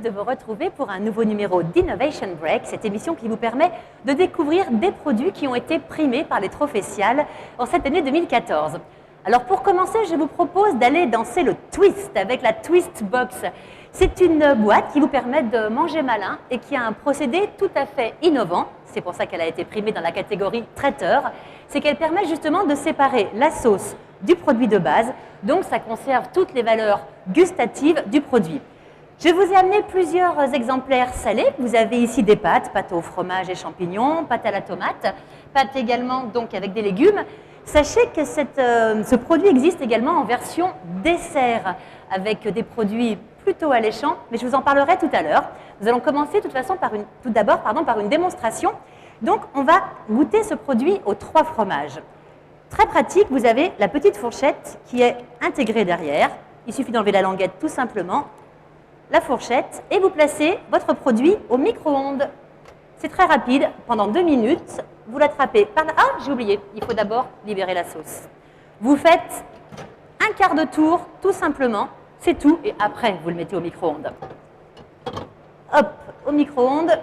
heureuse de vous retrouver pour un nouveau numéro d'Innovation Break, cette émission qui vous permet de découvrir des produits qui ont été primés par les Trophées Cial en cette année 2014. Alors pour commencer, je vous propose d'aller danser le twist avec la Twist Box. C'est une boîte qui vous permet de manger malin et qui a un procédé tout à fait innovant. C'est pour ça qu'elle a été primée dans la catégorie traiteur. C'est qu'elle permet justement de séparer la sauce du produit de base, donc ça conserve toutes les valeurs gustatives du produit. Je vous ai amené plusieurs exemplaires salés. Vous avez ici des pâtes au fromage et champignons, pâtes à la tomate, pâtes également donc avec des légumes. Sachez que ce produit existe également en version dessert avec des produits plutôt alléchants, mais je vous en parlerai tout à l'heure. Nous allons commencer de toute façon tout d'abord par une démonstration. Donc on va goûter ce produit aux 3 fromages. Très pratique, vous avez la petite fourchette qui est intégrée derrière. Il suffit d'enlever la languette tout simplement, la fourchette, et vous placez votre produit au micro-ondes. C'est très rapide, pendant 2 minutes, vous l'attrapez par là. Ah, j'ai oublié, il faut d'abord libérer la sauce. Vous faites un quart de tour, tout simplement, c'est tout, et après vous le mettez au micro-ondes. Hop, au micro-ondes,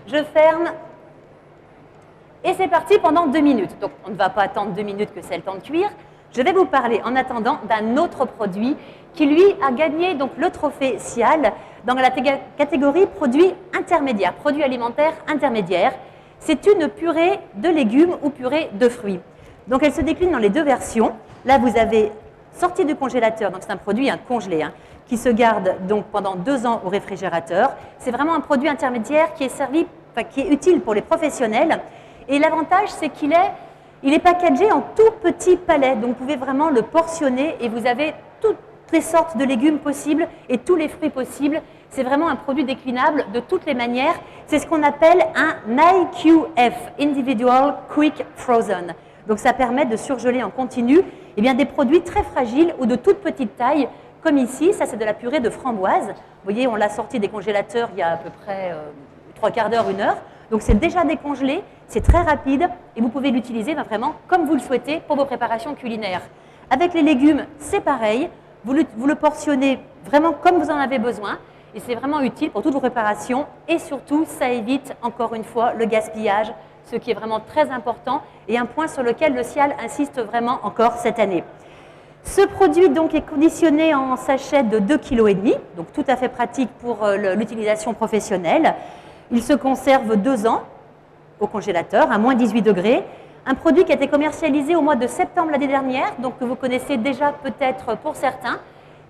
je ferme. Et c'est parti pendant 2 minutes. Donc, on ne va pas attendre 2 minutes que c'est le temps de cuire. Je vais vous parler en attendant d'un autre produit qui, lui, a gagné donc, le trophée Cial dans la catégorie produits intermédiaires, produits alimentaires intermédiaires. C'est une purée de légumes ou purée de fruits. Donc, elle se décline dans les 2 versions. Là, vous avez sorti du congélateur, donc c'est un produit congelé, qui se garde donc pendant 2 ans au réfrigérateur. C'est vraiment un produit intermédiaire qui est utile pour les professionnels. Et l'avantage, c'est qu'il est packagé en tout petit palet. Donc, vous pouvez vraiment le portionner et vous avez toutes les sortes de légumes possibles et tous les fruits possibles. C'est vraiment un produit déclinable de toutes les manières. C'est ce qu'on appelle un IQF, Individual Quick Frozen. Donc, ça permet de surgeler en continu des produits très fragiles ou de toute petite taille, comme ici. Ça, c'est de la purée de framboise. Vous voyez, on l'a sorti des congélateurs il y a à peu près 3 quarts d'heure, 1 heure. Donc, c'est déjà décongelé, c'est très rapide et vous pouvez l'utiliser vraiment comme vous le souhaitez pour vos préparations culinaires. Avec les légumes, c'est pareil. Vous le portionnez vraiment comme vous en avez besoin et c'est vraiment utile pour toutes vos préparations et surtout, ça évite encore une fois le gaspillage, ce qui est vraiment très important et un point sur lequel le Cial insiste vraiment encore cette année. Ce produit donc est conditionné en sachet de 2,5 kg, donc tout à fait pratique pour l'utilisation professionnelle. Il se conserve 2 ans au congélateur, à moins 18 degrés. Un produit qui a été commercialisé au mois de septembre l'année dernière, donc que vous connaissez déjà peut-être pour certains.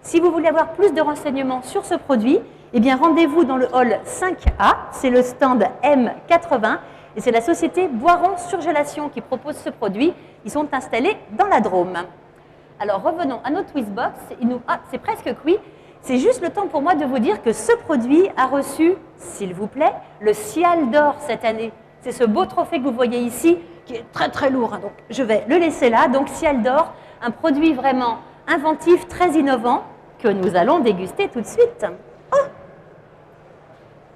Si vous voulez avoir plus de renseignements sur ce produit, rendez-vous dans le hall 5A, c'est le stand M80, et c'est la société Boiron Surgélation qui propose ce produit. Ils sont installés dans la Drôme. Alors revenons à notre Twistbox. C'est presque cuit. C'est juste le temps pour moi de vous dire que ce produit a reçu, s'il vous plaît, le Cial d'or cette année. C'est ce beau trophée que vous voyez ici, qui est très très lourd. Donc je vais le laisser là. Donc Cial d'or, un produit vraiment inventif, très innovant, que nous allons déguster tout de suite. Oh,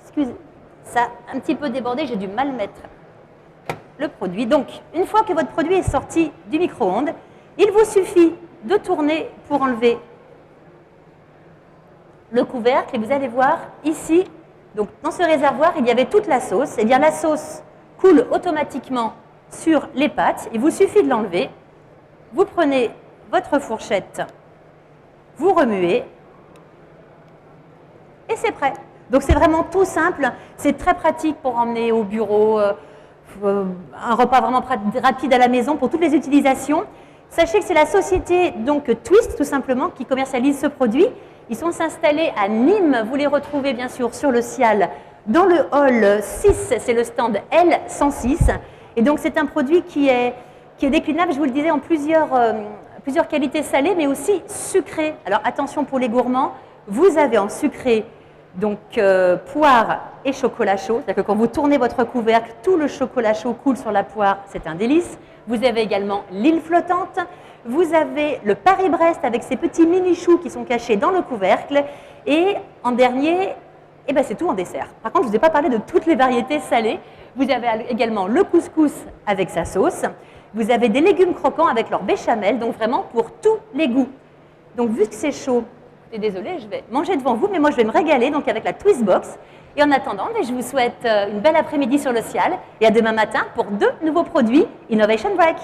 excusez, ça a un petit peu débordé, j'ai dû mal mettre le produit. Donc, une fois que votre produit est sorti du micro-ondes, il vous suffit de tourner pour enlever le couvercle et vous allez voir ici, donc dans ce réservoir, il y avait toute la sauce. Et bien la sauce coule automatiquement sur les pâtes. Il vous suffit de l'enlever. Vous prenez votre fourchette, vous remuez et c'est prêt. Donc c'est vraiment tout simple. C'est très pratique pour emmener au bureau, un repas vraiment rapide à la maison pour toutes les utilisations. Sachez que c'est la société donc Twist tout simplement qui commercialise ce produit. Ils sont installés à Nîmes, vous les retrouvez bien sûr sur le Cial, dans le hall 6, c'est le stand L106. Et donc c'est un produit qui est déclinable, je vous le disais, en plusieurs qualités salées, mais aussi sucrées. Alors attention pour les gourmands, vous avez en sucré donc poire et chocolat chaud, c'est-à-dire que quand vous tournez votre couvercle, tout le chocolat chaud coule sur la poire, c'est un délice. Vous avez également l'île flottante. Vous avez le Paris-Brest avec ces petits mini-choux qui sont cachés dans le couvercle. Et en dernier, c'est tout en dessert. Par contre, je ne vous ai pas parlé de toutes les variétés salées. Vous avez également le couscous avec sa sauce. Vous avez des légumes croquants avec leur béchamel, donc vraiment pour tous les goûts. Donc, vu que c'est chaud, écoutez, désolée, je vais manger devant vous, mais moi je vais me régaler donc avec la Twistbox. Et en attendant, je vous souhaite une belle après-midi sur le Cial et à demain matin pour 2 nouveaux produits Innovation Break.